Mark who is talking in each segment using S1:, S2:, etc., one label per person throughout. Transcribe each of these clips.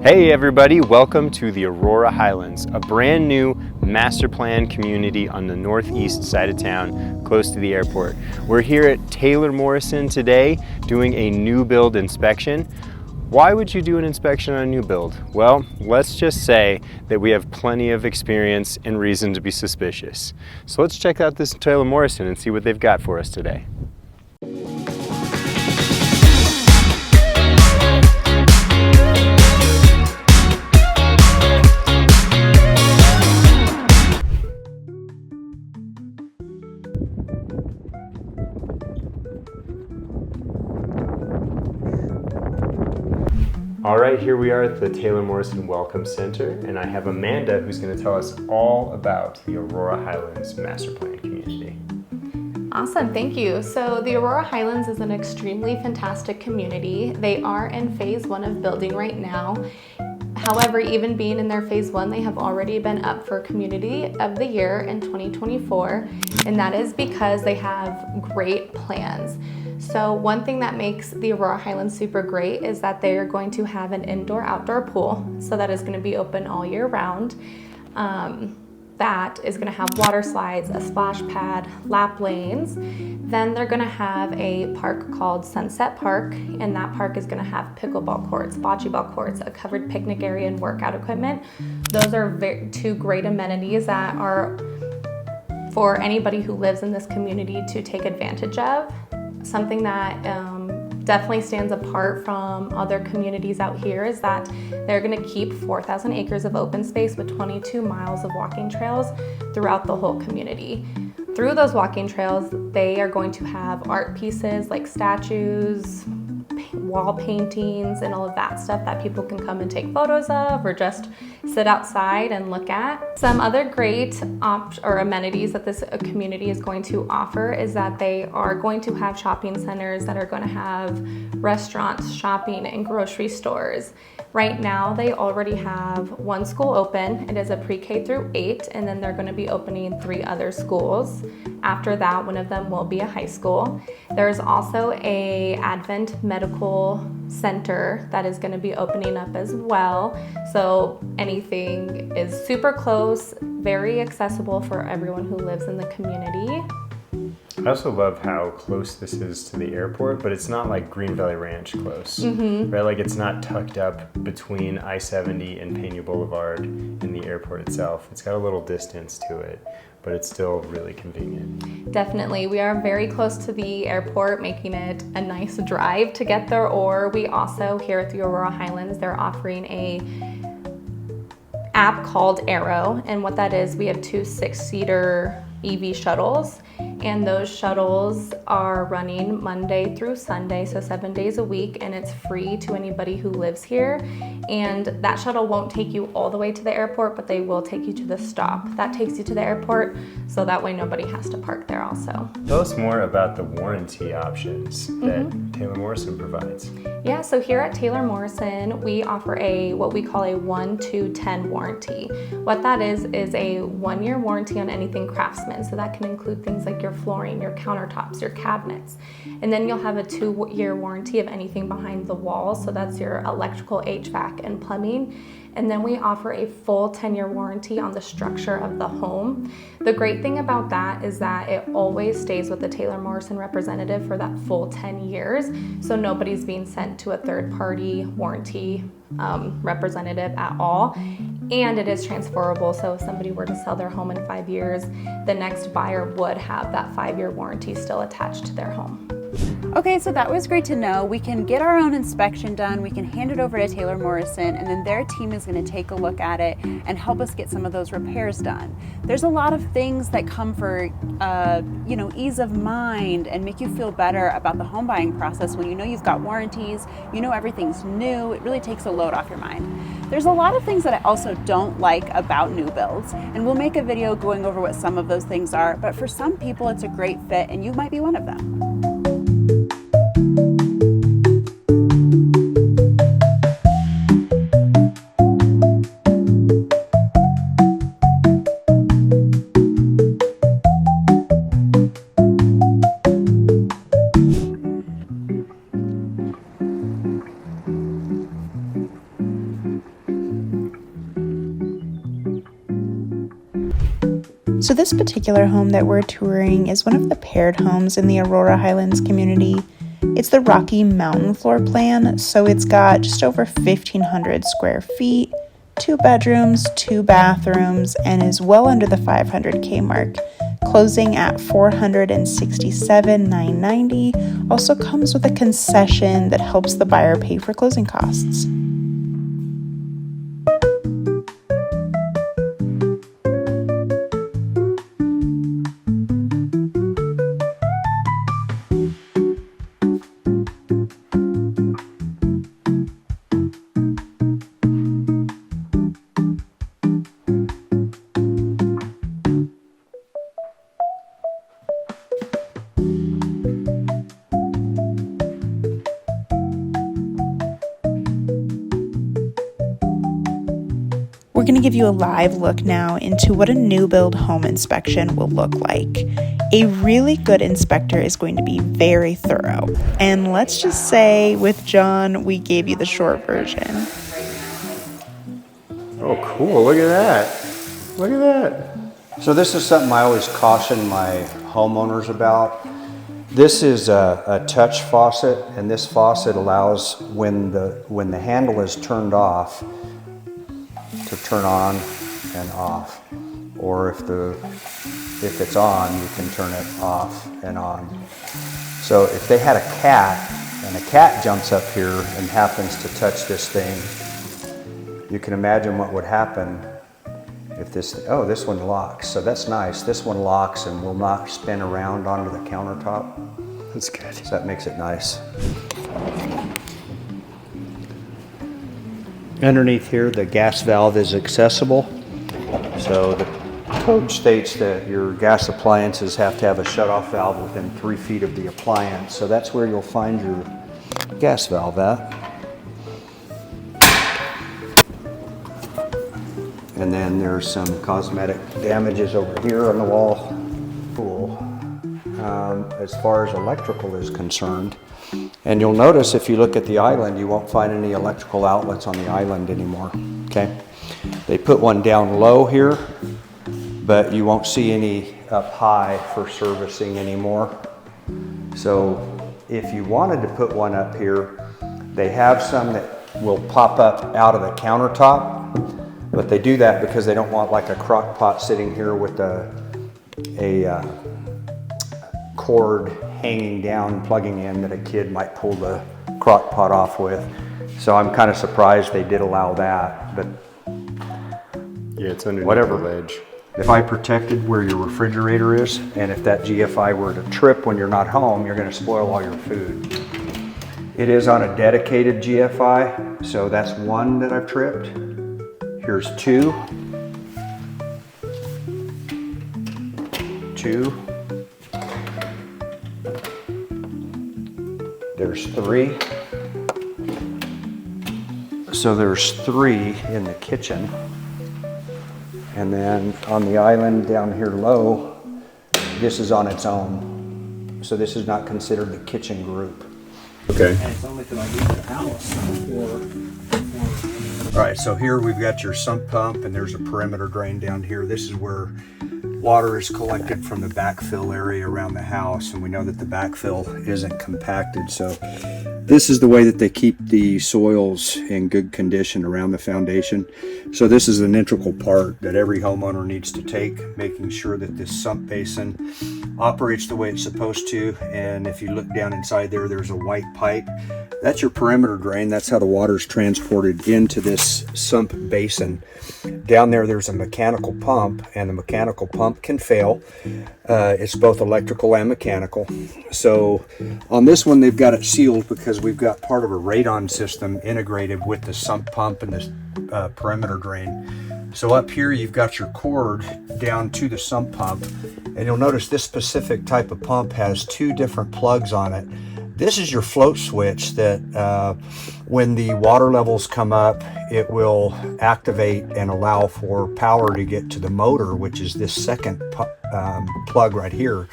S1: Hey everybody, welcome to the Aurora Highlands, a brand new master plan community on the northeast side of town, close to the airport. We're here at Taylor Morrison today doing a new build inspection. Why would you do an inspection on a new build? Well, let's just say that we have plenty of experience and reason to be suspicious. So let's check out this Taylor Morrison and see what they've got for us today. All right, here we are at the Taylor Morrison Welcome Center, and I have Amanda who's going to tell us all about the Aurora Highlands Master Plan community.
S2: Awesome, thank you. So the Aurora Highlands is an extremely fantastic community. They are in phase 1 of building right now. However, even being in their phase 1, they have already been up for Community of the Year in 2024, and that is because they have great plans. So one thing that makes the Aurora Highlands super great is that they are going to have an indoor-outdoor pool. So that is going to be open all year round. That is going to have water slides, a splash pad, lap lanes. Then they're going to have a park called Sunset Park, and that park is going to have pickleball courts, bocce ball courts, a covered picnic area, and workout equipment. Those are two great amenities that are for anybody who lives in this community to take advantage of. Something that definitely stands apart from other communities out here is that they're going to keep 4,000 acres of open space with 22 miles of walking trails throughout the whole community. Through those walking trails, they are going to have art pieces like statues, wall paintings, and all of that stuff that people can come and take photos of or just sit outside and look at. Some other great amenities that this community is going to offer is that they are going to have shopping centers that are going to have restaurants, shopping, and grocery stores. Right now, they already have one school open. It is a pre-K through 8, and then they're going to be opening 3 other schools. After that, one of them will be a high school. There's also a Advent Medical Center that is going to be opening up as well. So anything is super close, very accessible for everyone who lives in the community.
S1: I also love how close this is to the airport, but it's not like Green Valley Ranch close, right? Like it's not tucked up between I-70 and Pena Boulevard and the airport itself. It's got a little distance to it, but it's still really convenient.
S2: Definitely. We are very close to the airport, making it a nice drive to get there. Or we also, here at the Aurora Highlands, they're offering a app called Arrow. And what that is, we have 2 6-seater EV shuttles, and those shuttles are running Monday through Sunday, so 7 days a week, and it's free to anybody who lives here. And that shuttle won't take you all the way to the airport, but they will take you to the stop that takes you to the airport, so that way nobody has to park there also.
S1: Tell us more about the warranty options that Taylor Morrison provides.
S2: Yeah, so here at Taylor Morrison, we offer what we call a 1-2-10 warranty. What that is a 1-year warranty on anything Craftsman. So that can include things like your flooring, your countertops, your cabinets. And then you'll have a 2-year warranty of anything behind the walls. So that's your electrical, HVAC, and plumbing. And then we offer a full 10-year warranty on the structure of the home. The great thing about that is that it always stays with the Taylor Morrison representative for that full 10 years. So nobody's being sent to a third-party warranty representative at all. And it is transferable, so if somebody were to sell their home in 5 years, the next buyer would have that 5-year warranty still attached to their home.
S3: Okay, so that was great to know. We can get our own inspection done, we can hand it over to Taylor Morrison, and then their team is going to take a look at it and help us get some of those repairs done. There's a lot of things that come for ease of mind and make you feel better about the home buying process when you know you've got warranties, you know everything's new. It really takes a load off your mind. There's a lot of things that I also don't like about new builds, and we'll make a video going over what some of those things are, but for some people it's a great fit, and you might be one of them.
S4: So this particular home that we're touring is one of the paired homes in the Aurora Highlands community. It's the Rocky Mountain floor plan, so it's got just over 1,500 square feet, 2 bedrooms, 2 bathrooms, and is well under the $500K mark, closing at $467,990. Also comes with a concession that helps the buyer pay for closing costs. We're going to give you a live look now into what a new build home inspection will look like. A really good inspector is going to be very thorough. And let's just say with John, we gave you the short version.
S1: Oh, cool. Look at that. Look at that.
S5: So this is something I always caution my homeowners about. This is a touch faucet, and this faucet allows when the handle is turned off to turn on and off, or if it's on, you can turn it off and on. So if they had a cat and a cat jumps up here and happens to touch this thing, you can imagine what would happen if this one locks. So that's nice. This one locks and will not spin around onto the countertop.
S1: That's good.
S5: So that makes it nice. Underneath here, the gas valve is accessible. So the code states that your gas appliances have to have a shutoff valve within 3 feet of the appliance. So that's where you'll find your gas valve at. And then there's some cosmetic damages over here on the wall. Cool. As far as electrical is concerned, and you'll notice if you look at the island, you won't find any electrical outlets on the island anymore, okay? They put one down low here, but you won't see any up high for servicing anymore. So if you wanted to put one up here, they have some that will pop up out of the countertop, but they do that because they don't want like a crock pot sitting here with a cord hanging down, plugging in, that a kid might pull the crock pot off with. So I'm kind of surprised they did allow that, but
S1: yeah, it's underneath
S5: whatever.
S1: the ledge.
S5: If I protected where your refrigerator is, and if that GFI were to trip when you're not home, you're going to spoil all your food. It is on a dedicated GFI, so that's one that I've tripped. Here's two. There's 3. So there's 3 in the kitchen. And then on the island down here low, this is on its own. So this is not considered the kitchen group.
S1: Okay.
S5: And it's only because I use the house All right, so here we've got your sump pump, and there's a perimeter drain down here. This is where water is collected from the backfill area around the house, and we know that the backfill isn't compacted. So this is the way that they keep the soils in good condition around the foundation. So this is an integral part that every homeowner needs to take, making sure that this sump basin operates the way it's supposed to. And if you look down inside there, there's a white pipe. That's your perimeter drain. That's how the water is transported into this sump basin. Down there, there's a mechanical pump, and the mechanical pump can fail. It's both electrical and mechanical. So on this one, they've got it sealed because we've got part of a radon system integrated with the sump pump and this perimeter drain. So up here, you've got your cord down to the sump pump, and you'll notice this specific type of pump has 2 different plugs on it. This is your float switch that when the water levels come up, it will activate and allow for power to get to the motor, which is this second plug right here.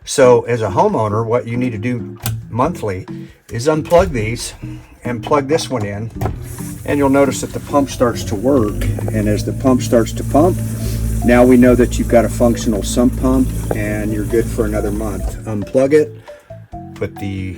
S5: So as a homeowner, what you need to do monthly is unplug these and plug this one in, and you'll notice that the pump starts to work. And as the pump starts to pump, Now we know that you've got a functional sump pump and you're good for another month. Unplug it, put the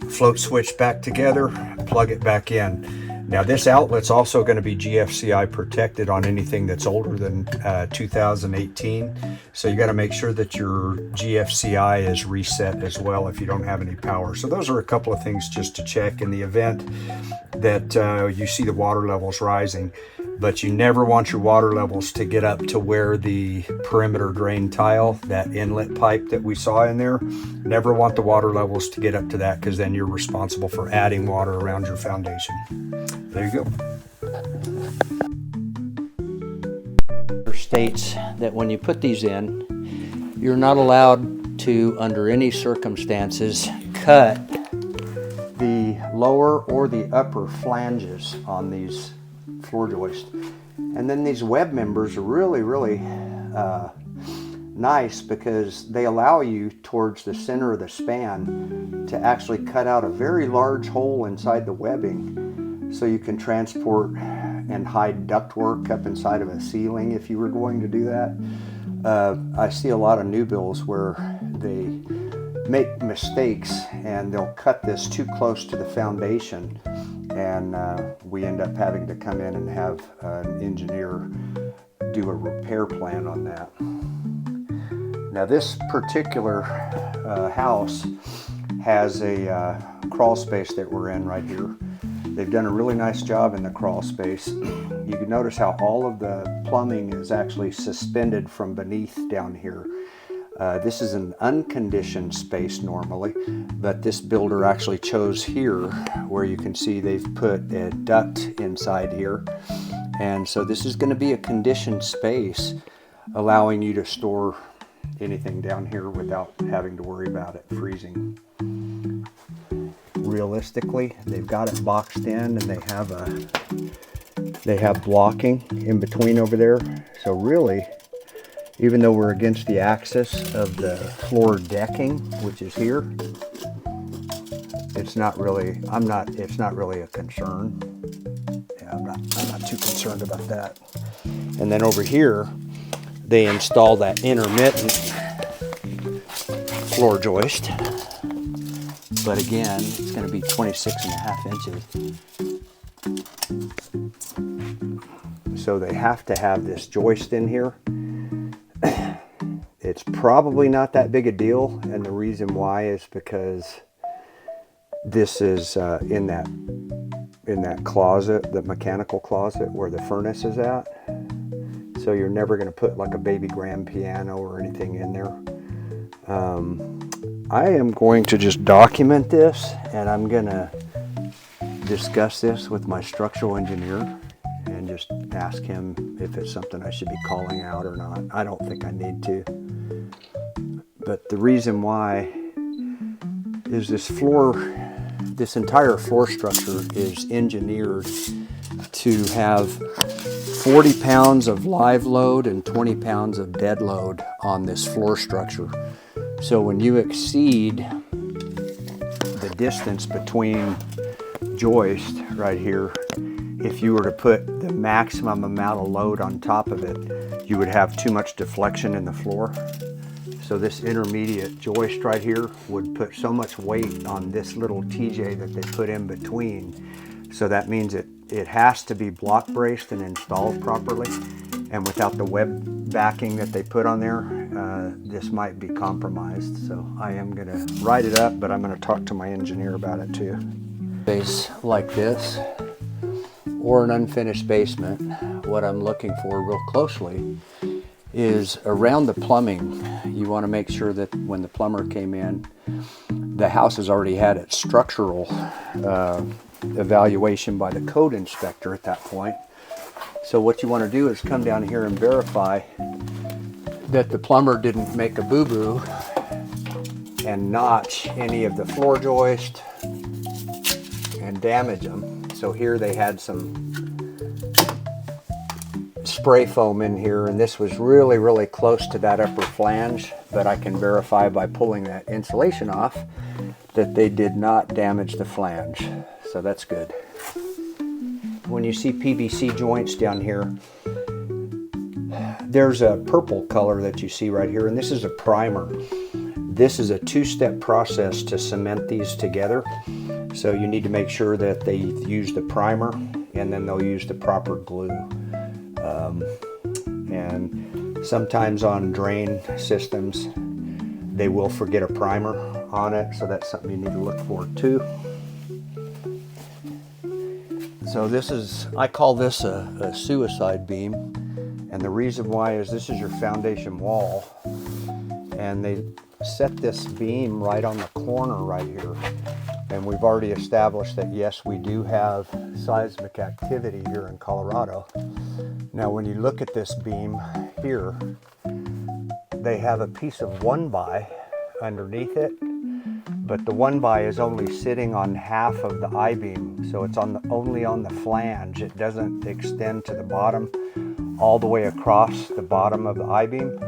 S5: float switch back together, plug it back in. Now this outlet's also going to be GFCI protected on anything that's older than 2018. So you got to make sure that your GFCI is reset as well if you don't have any power. So those are a couple of things just to check in the event that you see the water levels rising. But you never want your water levels to get up to where the perimeter drain tile, that inlet pipe that we saw in there, never want the water levels to get up to that, because then you're responsible for adding water around your foundation. There you go.
S6: States that when you put these in, you're not allowed to, under any circumstances, cut the lower or the upper flanges on these floor joists. And then these web members are really nice, because they allow you towards the center of the span to actually cut out a very large hole inside the webbing, so you can transport and hide ductwork up inside of a ceiling if you were going to do that. I see a lot of new builds where they make mistakes and they'll cut this too close to the foundation, and we end up having to come in and have an engineer do a repair plan on that. Now this particular house has a crawl space that we're in right here. They've done a really nice job in the crawl space. You can notice how all of the plumbing is actually suspended from beneath down here. This is an unconditioned space normally, but this builder actually chose here, where you can see they've put a duct inside here. And so this is going to be a conditioned space, allowing you to store anything down here without having to worry about it freezing. Realistically, they've got it boxed in, and they have blocking in between over there. So really, even though we're against the axis of the floor decking, which is here, it's not really a concern. Yeah, I'm not too concerned about that. And then over here, they install that intermittent floor joist. But again, it's going to be 26.5 inches. So they have to have this joist in here. It's probably not that big a deal, and the reason why is because this is in that closet, the mechanical closet where the furnace is at. So you're never going to put like a baby grand piano or anything in there. I am going to just document this, and I'm going to discuss this with my structural engineer and just ask him if it's something I should be calling out or not. I don't think I need to. But the reason why is this entire floor structure is engineered to have 40 pounds of live load and 20 pounds of dead load on this floor structure. So when you exceed the distance between joist right here, if you were to put the maximum amount of load on top of it, you would have too much deflection in the floor. So this intermediate joist right here would put so much weight on this little TJ that they put in between. So that means it has to be block braced and installed properly. And without the web backing that they put on there, this might be compromised. So I am going to write it up, but I'm going to talk to my engineer about it too. Space like this, or an unfinished basement, what I'm looking for real closely is around the plumbing. You want to make sure that when the plumber came in, the house has already had its structural evaluation by the code inspector at that point. So what you want to do is come down here and verify that the plumber didn't make a boo-boo and notch any of the floor joist and damage them. So here they had some spray foam in here, and this was really close to that upper flange, but I can verify by pulling that insulation off that they did not damage the flange. So that's good. When you see PVC joints down here,
S5: there's a purple color that you see right here, and this is a primer. This is a two-step process to cement these together. So you need to make sure that they use the primer and then they'll use the proper glue. And sometimes on drain systems, they will forget a primer on it, so that's something you need to look for too. So this is, I call this a suicide beam, and the reason why is this is your foundation wall, and they set this beam right on the corner right here. And we've already established that yes, we do have seismic activity here in Colorado. Now when you look at this beam here, they have a piece of 1x underneath it, but the 1x is only sitting on half of the I-beam, so it's only on the flange. It doesn't extend to the bottom all the way across the bottom of the I-beam.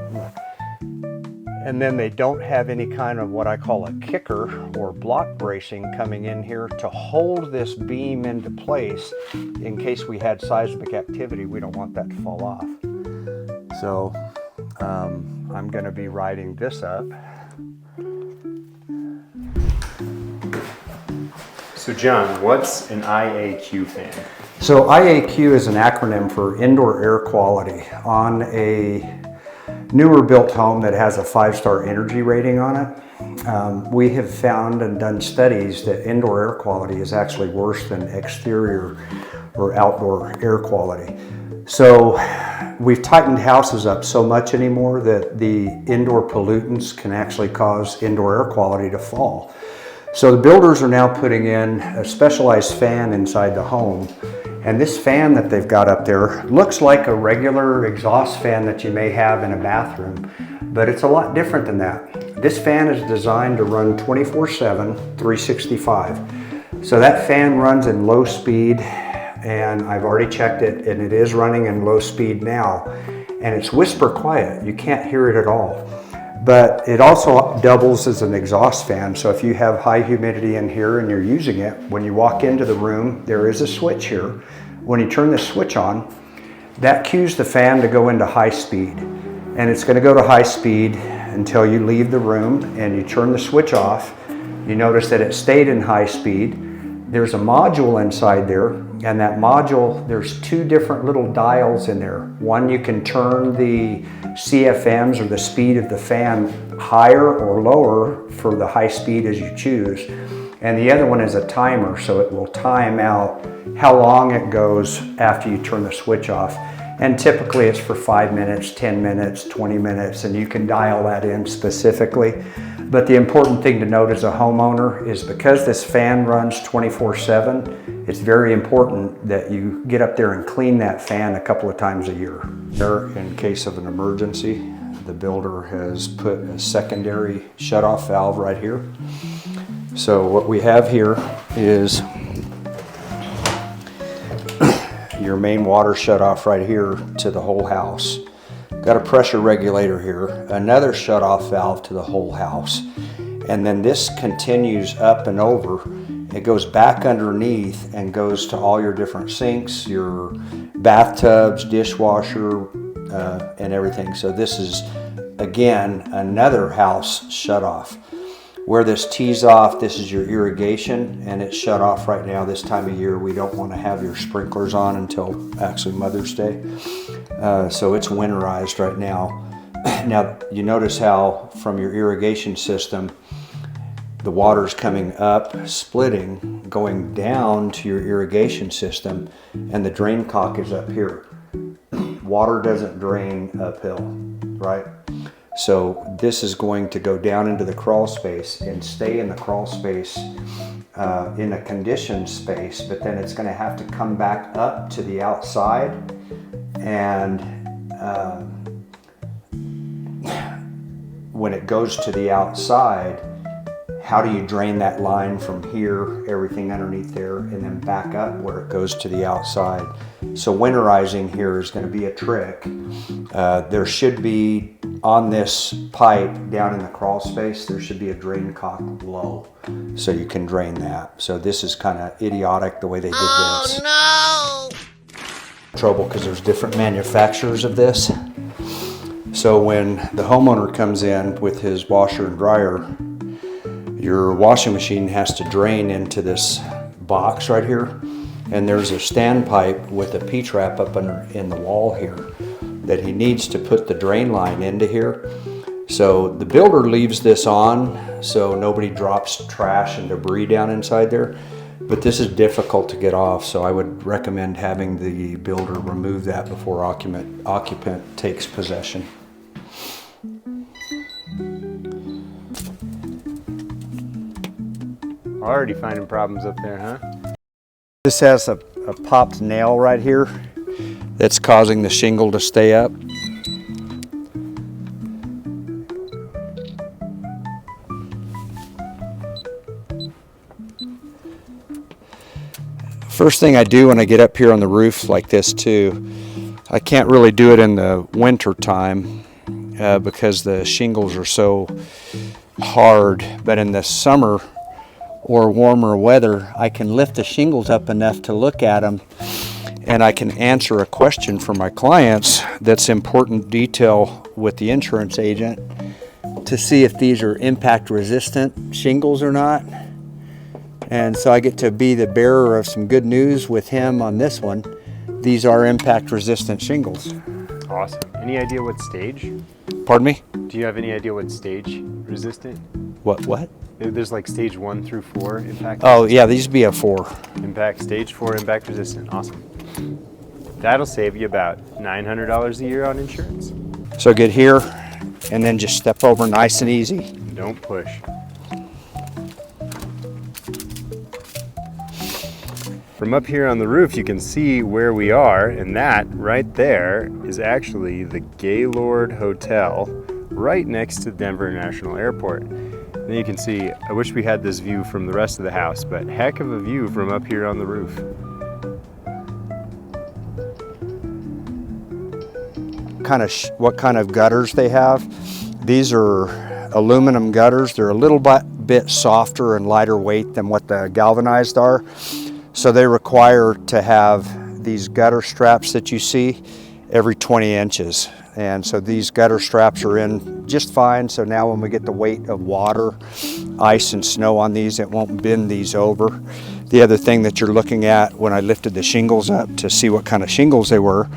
S5: And then they don't have any kind of what I call a kicker or block bracing coming in here to hold this beam into place in case we had seismic activity. We don't want that to fall off. So I'm going to be riding this up.
S1: So John, what's an IAQ fan?
S5: So IAQ is an acronym for Indoor Air Quality on a newer built home that has a 5-star energy rating on it. We have found and done studies that indoor air quality is actually worse than exterior or outdoor air quality. So we've tightened houses up so much anymore that the indoor pollutants can actually cause indoor air quality to fall. So the builders are now putting in a specialized fan inside the home. And this fan that they've got up there looks like a regular exhaust fan that you may have in a bathroom, but it's a lot different than that. This fan is designed to run 24/7, 365. So that fan runs in low speed, and I've already checked it, and it is running in low speed now. And it's whisper quiet, you can't hear it at all. But it also doubles as an exhaust fan, so if you have high humidity in here and you're using it, when you walk into the room, there is a switch here. When you turn the switch on, that cues the fan to go into high speed. And it's going to go to high speed until you leave the room and you turn the switch off. You notice that it stayed in high speed. There's a module inside there, and that module, there's 2 different little dials in there. One, you can turn the CFMs or the speed of the fan higher or lower for the high speed as you choose. And the other one is a timer, so it will time out how long it goes after you turn the switch off. And typically it's for 5 minutes, 10 minutes, 20 minutes, and you can dial that in specifically. But the important thing to note as a homeowner is because this fan runs 24/7, it's very important that you get up there and clean that fan a couple of times a year. In case of an emergency, the builder has put a secondary shutoff valve right here. So what we have here is your main water shutoff right here to the whole house. Got a pressure regulator here, another shutoff valve to the whole house. And then this continues up and over. It goes back underneath and goes to all your different sinks, your bathtubs, dishwasher, and everything. So this is, again, another house shutoff. Where this tees off, this is your irrigation, and it's shut off right now. This time of year, we don't want to have your sprinklers on until actually Mother's Day. So it's winterized right now. Now, you notice how from your irrigation system, the water's coming up, splitting, going down to your irrigation system, and the drain cock is up here. Water doesn't drain uphill, right? So this is going to go down into the crawl space and stay in the crawl space in a conditioned space, but then it's going to have to come back up to the outside. And when it goes to the outside, how do you drain that line from here, everything underneath there, and then back up where it goes to the outside? So winterizing here is going to be a trick. There should be, on this pipe down in the crawl space, there should be a drain cock below, so you can drain that. So this is kind of idiotic the way they did this. Oh no! Trouble because there's different manufacturers of this.
S6: So when the homeowner comes in with his washer and dryer, your washing machine has to drain into this box right here, and there's a standpipe with a P-trap up in the wall here that he needs to put the drain line into here. So the builder leaves this on so nobody drops trash and debris down inside there, but this is difficult to get off, so I would recommend having the builder remove that before occupant takes possession.
S1: Already finding problems up there, huh?
S6: This has a popped nail right here that's causing the shingle to stay up. First thing I do when I get up here on the roof like this too, I can't really do it in the winter time because the shingles are so hard, but in the summer or warmer weather, I can lift the shingles up enough to look at them, and I can answer a question for my clients that's important detail with the insurance agent to see if these are impact resistant shingles or not. And so I get to be the bearer of some good news with him on this one. These are impact resistant shingles.
S1: Awesome. Any idea what stage?
S6: Pardon me?
S1: Do you have any idea what stage resistant?
S6: What?
S1: There's like stage 1 through 4 impact.
S6: Oh yeah, these would be a 4.
S1: Impact, stage 4 impact resistant. Awesome. That'll save you about $900 a year on insurance.
S6: So get here and then just step over nice and easy.
S1: Don't push. From up here on the roof, you can see where we are, and that right there is actually the Gaylord Hotel right next to Denver International Airport. And you can see, I wish we had this view from the rest of the house, but heck of a view from up here on the roof.
S6: What kind of gutters they have. These are aluminum gutters. They're a little bit softer and lighter weight than what the galvanized are. So they require to have these gutter straps that you see every 20 inches. And so these gutter straps are in just fine. So now when we get the weight of water, ice and snow on these, it won't bend these over. The other thing that you're looking at when I lifted the shingles up to see what kind of shingles they were,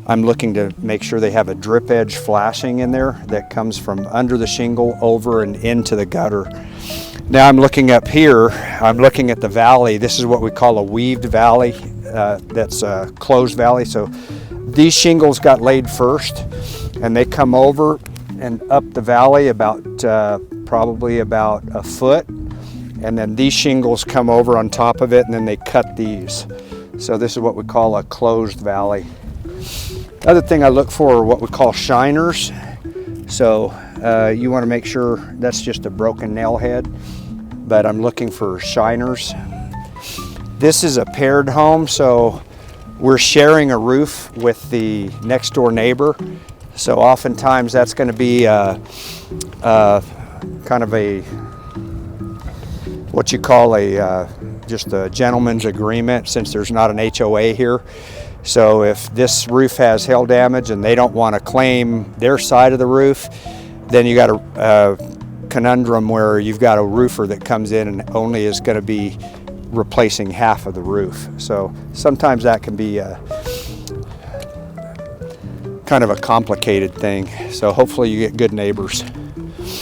S6: I'm looking to make sure they have a drip edge flashing in there that comes from under the shingle over and into the gutter. Now I'm looking up here, I'm looking at the valley. This is what we call a weaved valley. That's a closed valley. So these shingles got laid first, and they come over and up the valley about probably about a foot, and then these shingles come over on top of it, and then they cut these. So this is what we call a closed valley. Other thing I look for are what we call shiners. So you want to make sure that's just a broken nail head, but I'm looking for shiners. This is a paired home, so we're sharing a roof with the next door neighbor. So oftentimes that's going to be kind of a, what you call a, just a gentleman's agreement, since there's not an HOA here. So if this roof has hail damage and they don't want to claim their side of the roof, then you got a conundrum where you've got a roofer that comes in and only is going to be replacing half of the roof. So sometimes that can be kind of a complicated thing. So hopefully you get good neighbors.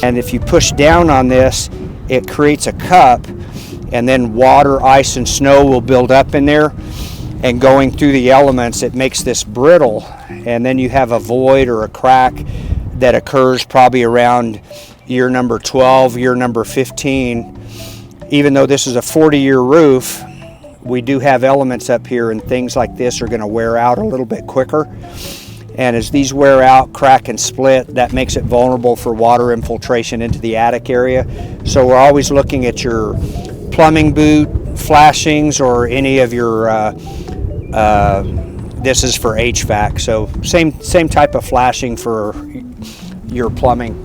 S6: And if you push down on this, it creates a cup, and then water, ice, and snow will build up in there. And going through the elements, it makes this brittle, and then you have a void or a crack that occurs probably around year number 12, year number 15. Even though this is a 40-year roof, we do have elements up here, and things like this are going to wear out a little bit quicker. And as these wear out, crack and split, that makes it vulnerable for water infiltration into the attic area. So we're always looking at your plumbing boot flashings or any of your this is for HVAC, so same type of flashing for your plumbing.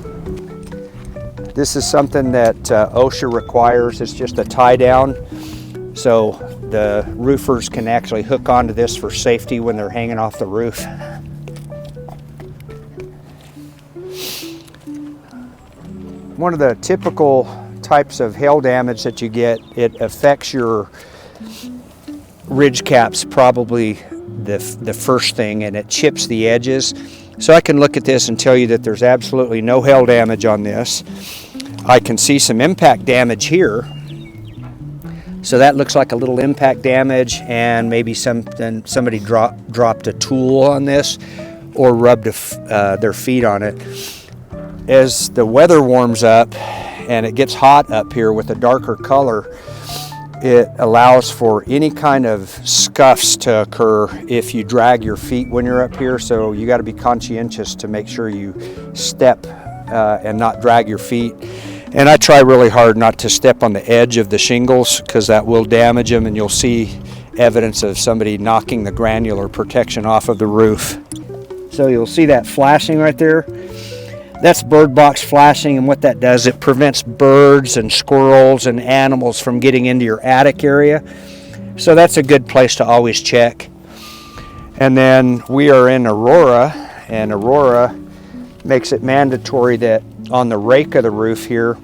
S6: This is something that OSHA requires. It's just a tie down, so the roofers can actually hook onto this for safety when they're hanging off the roof. one of the typical types of hail damage that you get, it affects your ridge caps probably the first thing, and it chips the edges. So I can look at this and tell you that there's absolutely no hail damage on this. I can see some impact damage here. So that looks like a little impact damage, and maybe somebody dropped a tool on this or rubbed their feet on it. As the weather warms up and it gets hot up here with a darker color, it allows for any kind of scuffs to occur if you drag your feet when you're up here. So you got to be conscientious to make sure you step and not drag your feet. And I try really hard not to step on the edge of the shingles, because that will damage them, and you'll see evidence of somebody knocking the granular protection off of the roof. So you'll see that flashing right there. That's bird box flashing, and what that does, it prevents birds and squirrels and animals from getting into your attic area. So that's a good place to always check. And then we are in Aurora, and Aurora makes it mandatory that on the rake of the roof here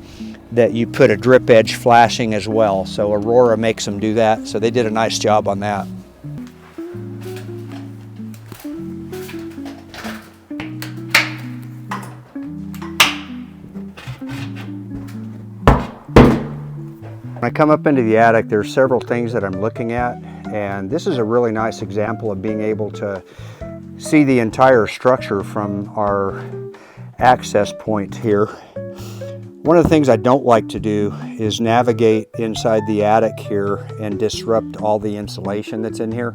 S6: that you put a drip edge flashing as well. So Aurora makes them do that, so they did a nice job on that. When I come up into the attic, there's several things that I'm looking at, and this is a really nice example of being able to see the entire structure from our access point here. One of the things I don't like to do is navigate inside the attic here and disrupt all the insulation that's in here.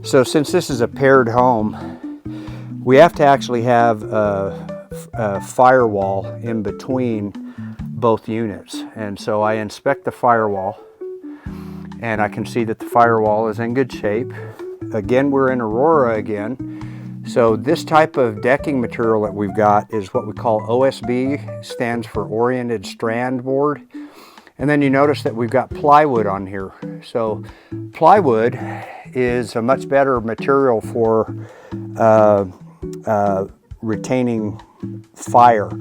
S6: So since this is a paired home, we have to actually have a firewall in between both units. And so I inspect the firewall, and I can see that the firewall is in good shape. Again, we're in Aurora again. So this type of decking material that we've got is what we call OSB, stands for Oriented Strand Board. And then you notice that we've got plywood on here. So plywood is a much better material for retaining fire.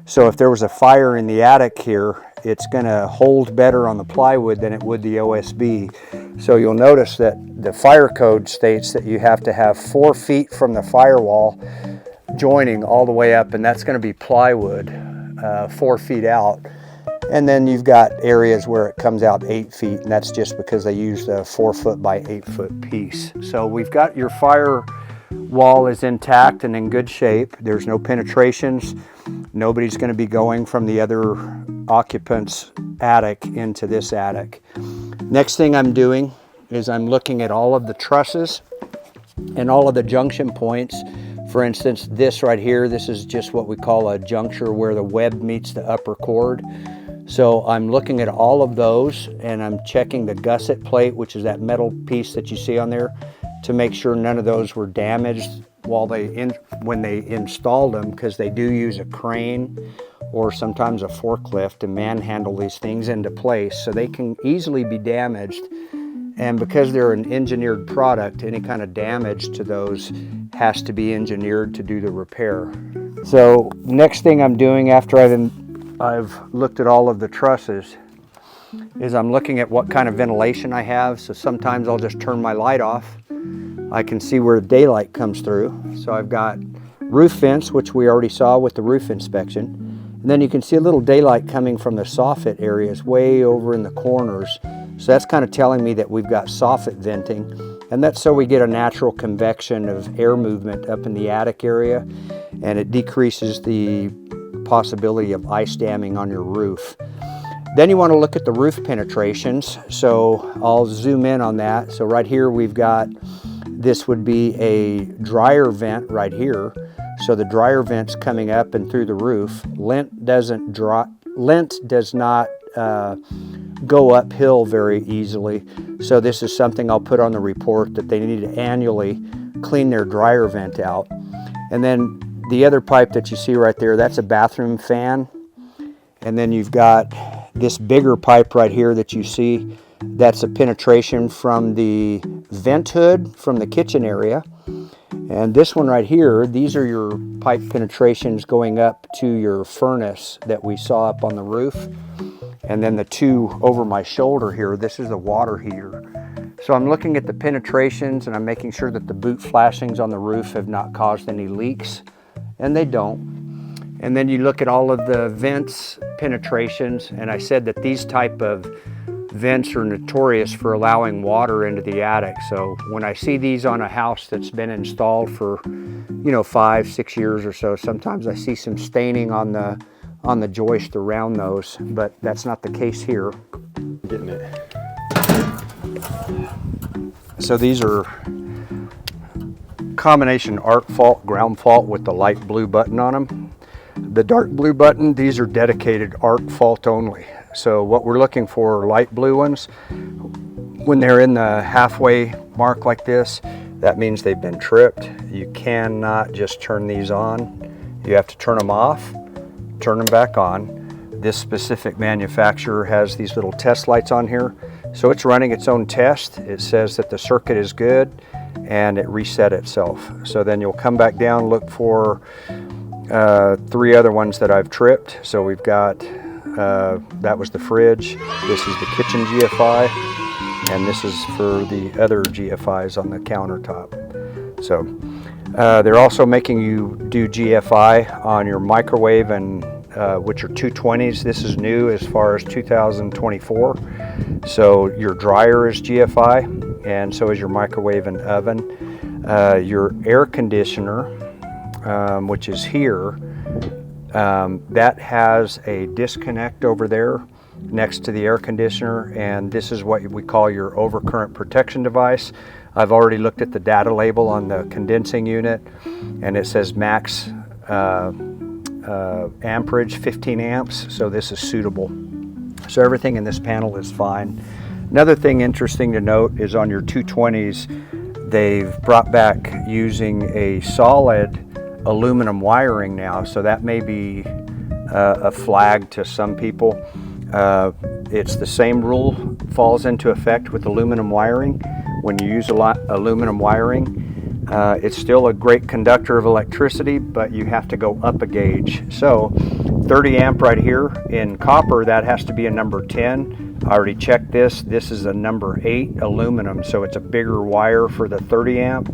S6: So if there was a fire in the attic here, it's going to hold better on the plywood than it would the OSB. So you'll notice that the fire code states that you have to have 4 feet from the firewall joining all the way up, and that's going to be plywood 4 feet out. And then you've got areas where it comes out 8 feet, and that's just because they used a 4 foot by 8 foot piece. So we've got your fire wall is intact and in good shape. There's no penetrations. Nobody's going to be going from the other occupant's attic into this attic. Next thing I'm doing is I'm looking at all of the trusses and all of the junction points. For instance, this right here, this is just what we call a juncture where the web meets the upper cord. So I'm looking at all of those, and I'm checking the gusset plate, which is that metal piece that you see on there, to make sure none of those were damaged when they installed them, because they do use a crane or sometimes a forklift to manhandle these things into place, so they can easily be damaged. And because they're an engineered product, any kind of damage to those has to be engineered to do the repair. So next thing I'm doing after I've looked at all of the trusses is I'm looking at what kind of ventilation I have. So sometimes I'll just turn my light off. I can see where daylight comes through. So I've got roof vents, which we already saw with the roof inspection. And then you can see a little daylight coming from the soffit areas way over in the corners. So that's kind of telling me that we've got soffit venting. And that's so we get a natural convection of air movement up in the attic area, and it decreases the possibility of ice damming on your roof. Then you want to look at the roof penetrations. So I'll zoom in on that. So right here we've got, this would be a dryer vent right here. So the dryer vent's coming up and through the roof. Lint does not go uphill very easily. So this is something I'll put on the report, that they need to annually clean their dryer vent out. And then the other pipe that you see right there, that's a bathroom fan. And then you've got this bigger pipe right here that you see, that's a penetration from the vent hood from the kitchen area. And this one right here, these are your pipe penetrations going up to your furnace that we saw up on the roof. And then the two over my shoulder here, this is the water heater. So I'm looking at the penetrations and I'm making sure that the boot flashings on the roof have not caused any leaks, and they don't. And then you look at all of the vents penetrations, and I said that these type of vents are notorious for allowing water into the attic. So when I see these on a house that's been installed for, 5-6 years or so, sometimes I see some staining on the joist around those, but that's not the case here.
S1: Getting it.
S6: So these are combination arc fault, ground fault with the light blue button on them. The dark blue button, these are dedicated arc fault only. So what we're looking for are light blue ones. When they're in the halfway mark like this, that means they've been tripped. You cannot just turn these on. You have to turn them off, turn them back on. This specific manufacturer has these little test lights on here. So it's running its own test. It says that the circuit is good and it reset itself. So then you'll come back down, look for 3 other ones that I've tripped. So we've got, that was the fridge. This is the kitchen GFI. And this is for the other GFIs on the countertop. So they're also making you do GFI on your microwave, and which are 220s. This is new as far as 2024. So your dryer is GFI, and so is your microwave and oven. Your air conditioner, which is here, that has a disconnect over there next to the air conditioner, and this is what we call your overcurrent protection device. I've already looked at the data label on the condensing unit, and it says max amperage 15 amps, so this is suitable. So everything in this panel is fine. Another thing interesting to note is on your 220s, they've brought back using a solid aluminum wiring now, so that may be a flag to some people. It's the same rule falls into effect with aluminum wiring. When you use aluminum wiring, it's still a great conductor of electricity, but you have to go up a gauge. So 30 amp right here in copper, that has to be a number 10. I already checked this. This is a number 8 aluminum, so it's a bigger wire for the 30 amp,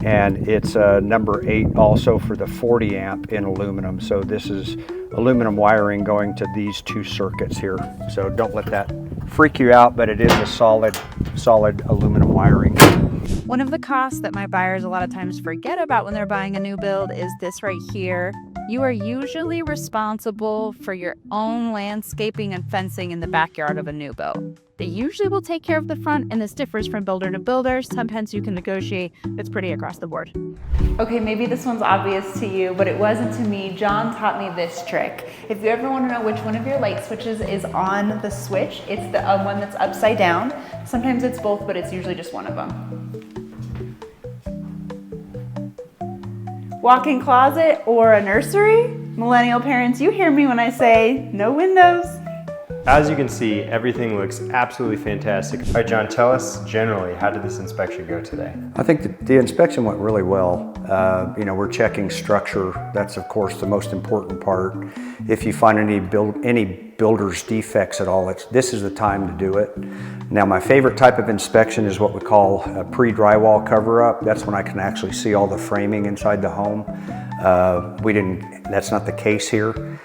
S6: and it's a number 8 also for the 40 amp in aluminum. So this is aluminum wiring going to these 2 circuits here. So don't let that freak you out, but it is a solid aluminum wiring.
S3: One of the costs that my buyers a lot of times forget about when they're buying a new build is this right here. You are usually responsible for your own landscaping and fencing in the backyard of a new build. They usually will take care of the front, and this differs from builder to builder. Sometimes you can negotiate. It's pretty across the board. Okay, maybe this one's obvious to you, but it wasn't to me. John taught me this trick. If you ever want to know which one of your light switches is on the switch, it's the one that's upside down. Sometimes it's both, but it's usually just one of them. Walk-in closet or a nursery? Millennial parents, you hear me when I say no windows.
S1: As you can see, everything looks absolutely fantastic. All right, John, tell us generally, how did this inspection go today?
S6: I think the inspection went really well. We're checking structure. That's of course the most important part. If you find any builder's defects at all, this is the time to do it. Now, my favorite type of inspection is what we call a pre-drywall cover-up. That's when I can actually see all the framing inside the home. That's not the case here.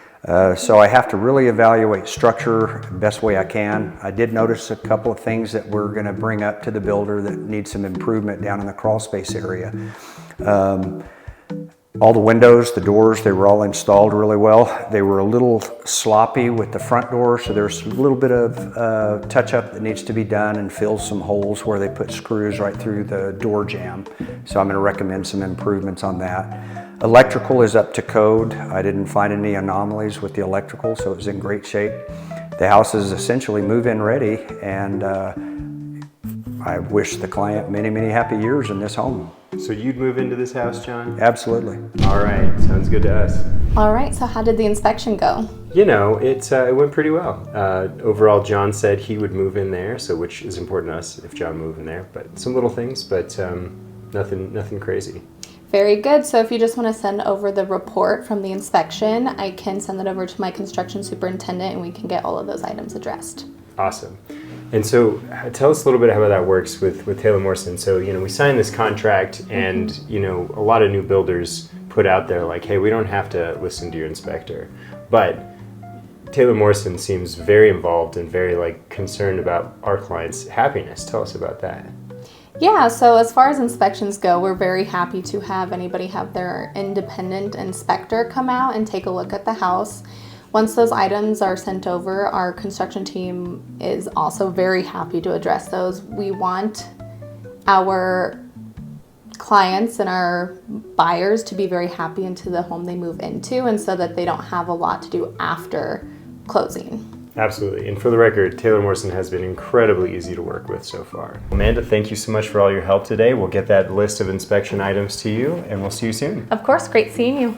S6: So I have to really evaluate structure the best way I can. I did notice a couple of things that we're going to bring up to the builder that need some improvement down in the crawl space area. All the windows, the doors, they were all installed really well. They were a little sloppy with the front door, so there's a little bit of touch-up that needs to be done and fill some holes where they put screws right through the door jamb. So I'm going to recommend some improvements on that. Electrical is up to code. I didn't find any anomalies with the electrical, so it was in great shape. The house is essentially move-in ready, and I wish the client many, many happy years in this home.
S1: So you'd move into this house, John?
S6: Absolutely.
S1: All right, sounds good to us.
S2: All right, so how did the inspection go?
S1: It went pretty well. Overall, John said he would move in there, so which is important to us if John moved in there. But some little things, but nothing crazy.
S2: Very good. So if you just want to send over the report from the inspection, I can send that over to my construction superintendent and we can get all of those items addressed.
S1: Awesome. And so tell us a little bit how that works with Taylor Morrison. So, we signed this contract and, a lot of new builders put out there like, hey, we don't have to listen to your inspector. But Taylor Morrison seems very involved and very concerned about our clients' happiness. Tell us about that.
S2: Yeah, so as far as inspections go, we're very happy to have anybody have their independent inspector come out and take a look at the house. Once those items are sent over, our construction team is also very happy to address those. We want our clients and our buyers to be very happy into the home they move into, and so that they don't have a lot to do after closing.
S1: Absolutely. And for the record, Taylor Morrison has been incredibly easy to work with so far. Amanda, thank you so much for all your help today. We'll get that list of inspection items to you and we'll see you soon.
S2: Of course, great seeing you.